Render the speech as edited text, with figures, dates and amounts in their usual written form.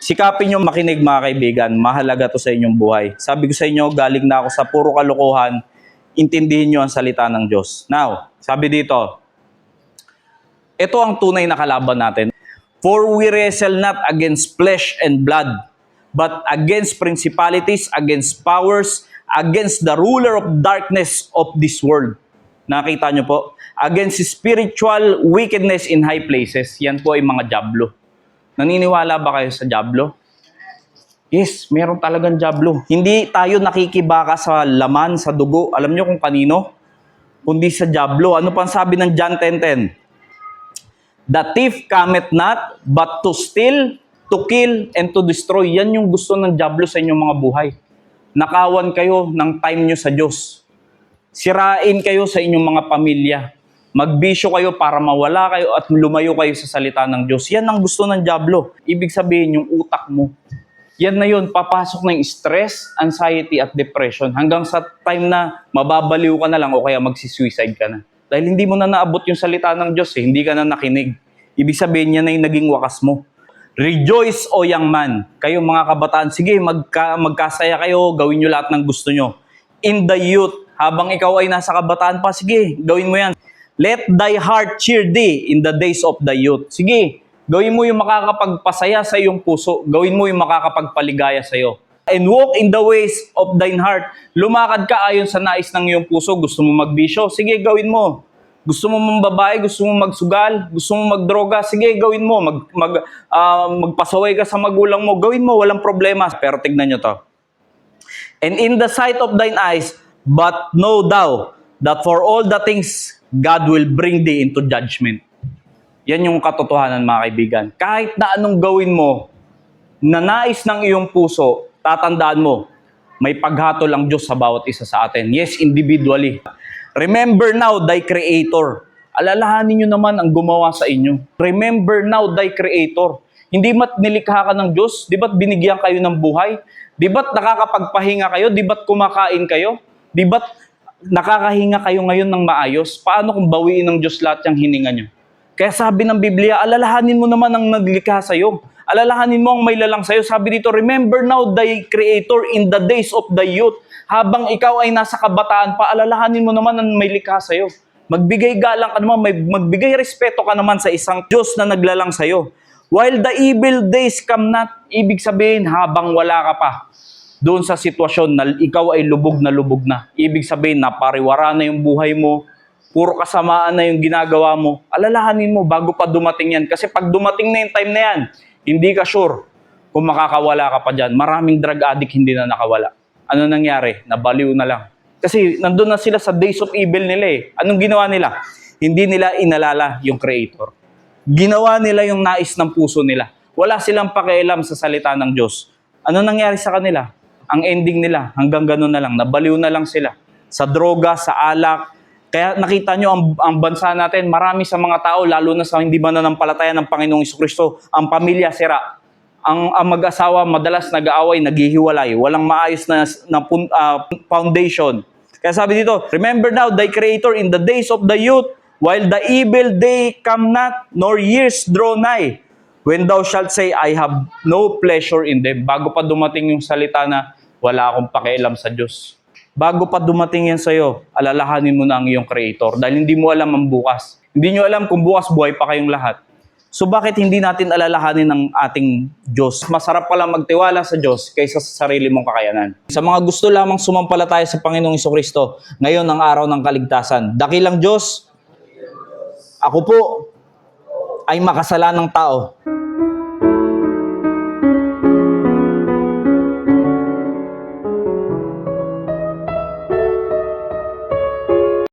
Sikapin nyo makinig mga kaibigan, mahalaga to sa inyong buhay. Sabi ko sa inyo, galing na ako sa puro kalokohan, intindihin nyo ang salita ng Diyos. Now, sabi dito, ito ang tunay na kalaban natin. For we wrestle not against flesh and blood, but against principalities, against powers, against the ruler of darkness of this world. Nakita nyo po? Against spiritual wickedness in high places. Yan po ay mga dyablo. Naniniwala ba kayo sa dyablo? Yes, meron talagang dyablo. Hindi tayo nakikibaka sa laman, sa dugo. Alam nyo kung kanino? Kundi sa dyablo. Ano pang sabi ng John 10:10? The thief cometh not, but to steal, to kill, and to destroy. Yan yung gusto ng dyablo sa inyong mga buhay. Nakawan kayo ng time nyo sa Diyos. Sirain kayo sa inyong mga pamilya. Magbisyo kayo para mawala kayo at lumayo kayo sa salita ng Diyos. Yan ang gusto ng dyablo. Ibig sabihin, yung utak mo. Yan na yun, papasok na yung stress, anxiety at depression hanggang sa time na mababaliw ka na lang o kaya magsisuicide ka na. Dahil hindi mo na naabot yung salita ng Diyos hindi ka na nakinig. Ibig sabihin, yan na yung naging wakas mo. Rejoice, O young man. Kayo mga kabataan, sige, magkasaya kayo, gawin nyo lahat ng gusto nyo. In the youth, habang ikaw ay nasa kabataan pa, sige, gawin mo yan. Let thy heart cheer thee in the days of the youth. Sige, gawin mo yung makakapagpasaya sa iyong puso. Gawin mo yung makakapagpaligaya sa iyo. And walk in the ways of thine heart. Lumakad ka ayon sa nais ng iyong puso. Gusto mo magbisyo? Sige, gawin mo. Gusto mo mambabae? Gusto mo magsugal? Gusto mo magdroga? Sige, gawin mo. Magpasaway ka sa magulang mo. Gawin mo, walang problema. Pero tignan nyo to. And in the sight of thine eyes, but know thou that for all the things God will bring thee into judgment. Yan yung katotohanan mga kaibigan. Kahit na anong gawin mo, na nais ng iyong puso, tatandaan mo, may paghatol ang Diyos sa bawat isa sa atin. Yes, individually. Remember now thy Creator. Alalahanin nyo naman ang gumawa sa inyo. Remember now thy Creator. Hindi ba't nilikha ka ng Diyos? Di ba't binigyan kayo ng buhay? Di ba't nakakapagpahinga kayo? Di ba't kumakain kayo? Di ba't nakakahinga kayo ngayon ng maayos? Paano kung bawiin ng Diyos lahat yung hininga nyo? Kaya sabi ng Biblia, alalahanin mo naman ang naglikha sa'yo. Alalahanin mo ang may lalang sa'yo. Sabi dito, remember now thy Creator in the days of the youth. Habang ikaw ay nasa kabataan pa, alalahanin mo naman ang may likha sa'yo. Magbigay galang ka naman, magbigay respeto ka naman sa isang Diyos na naglalang sa'yo. While the evil days come not, ibig sabihin habang wala ka pa doon sa sitwasyon na ikaw ay lubog na. Ibig sabihin na pariwara na yung buhay mo, puro kasamaan na yung ginagawa mo. Alalahanin mo bago pa dumating yan. Kasi pag dumating na yung time na yan, hindi ka sure kung makakawala ka pa dyan. Maraming drug addict hindi na nakawala. Ano nangyari? Nabaliw na lang. Kasi nandun na sila sa days of evil nila Anong ginawa nila? Hindi nila inalala yung Creator. Ginawa nila yung nais ng puso nila. Wala silang pakialam sa salita ng Diyos. Ano nangyari sa kanila? Ang ending nila, hanggang ganun na lang. Nabaliw na lang sila. Sa droga, sa alak. Kaya nakita nyo ang bansa natin, marami sa mga tao, lalo na sa hindi mananampalataya ng Panginoong Jesucristo, ang pamilya sira. Ang mag-asawa madalas nag-aaway, naghihiwalay. Walang maayos na foundation. Kaya sabi dito, remember now thy Creator in the days of the youth, while the evil day come not, nor years draw nigh. When thou shalt say, I have no pleasure in them. Bago pa dumating yung salita na wala akong pakialam sa Diyos. Bago pa dumating yan sa'yo, alalahanin mo na ang iyong Creator. Dahil hindi mo alam ang bukas. Hindi nyo alam kung bukas buhay pa kayong lahat. So bakit hindi natin alalahanin ang ating Diyos? Masarap pala magtiwala sa Diyos kaysa sa sarili mong kakayanan. Sa mga gusto lamang sumampalataya sa Panginoong Jesucristo, ngayon ang araw ng kaligtasan. Dakilang Diyos, ako po ay makasalanang tao.